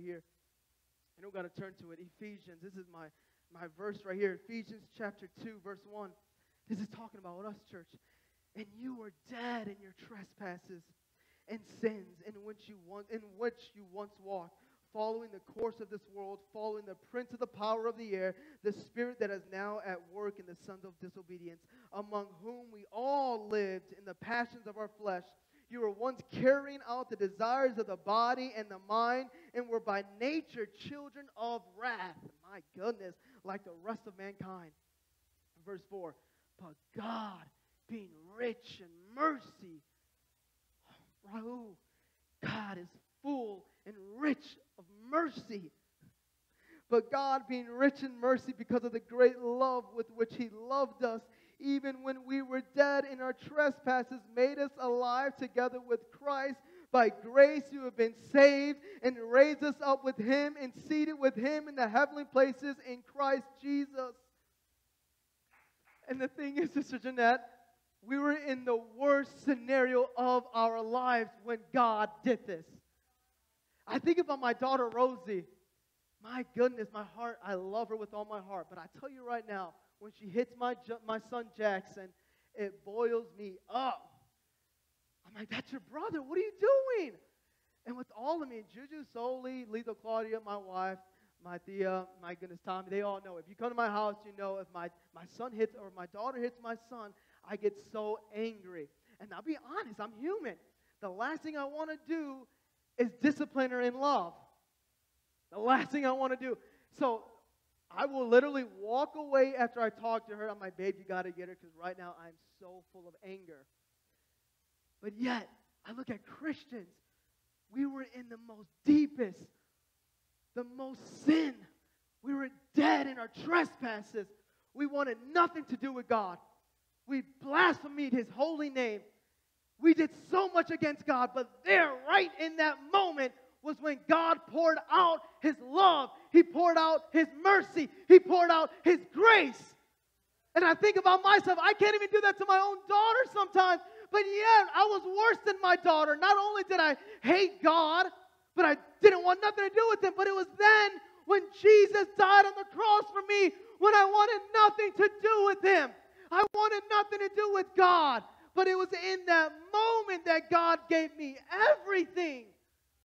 here. And we're going to turn to it. Ephesians. This is my verse right here. Ephesians chapter 2, verse 1. This is talking about us, church. And you were dead in your trespasses and sins in which you once walked, following the course of this world, following the prince of the power of the air, the spirit that is now at work in the sons of disobedience, among whom we all lived in the passions of our flesh. You were once carrying out the desires of the body and the mind, and were by nature children of wrath. My goodness, like the rest of mankind. Verse 4, but God, being rich in mercy, God is full and rich of mercy. But God, being rich in mercy because of the great love with which He loved us, even when we were dead in our trespasses, made us alive together with Christ. By grace you have been saved, and raised us up with Him and seated with Him in the heavenly places in Christ Jesus. And the thing is, Sister Jeanette, we were in the worst scenario of our lives when God did this. I think about my daughter Rosie. My goodness, my heart, I love her with all my heart. But I tell you right now, when she hits my son Jackson, it boils me up. I'm like, that's your brother. What are you doing? And with all of me, Juju, Soli, Lito, Claudia, my wife, my Thea, my goodness, Tommy, they all know. If you come to my house, you know if my son hits or my daughter hits my son, I get so angry. And I'll be honest, I'm human. The last thing I want to do is discipline her in love. The last thing I want to do. So I will literally walk away after I talk to her. I'm like, babe, you got to get her because right now I'm so full of anger. But yet, I look at Christians. We were in the most deepest, the most sin. We were dead in our trespasses. We wanted nothing to do with God. We blasphemed His holy name. We did so much against God, but there, right in that moment, was when God poured out His love. He poured out His mercy. He poured out His grace. And I think about myself, I can't even do that to my own daughter sometimes, but yet I was worse than my daughter. Not only did I hate God, but I didn't want nothing to do with Him, but it was then when Jesus died on the cross for me, when I wanted nothing to do with Him. I wanted nothing to do with God. But it was in that moment that God gave me everything.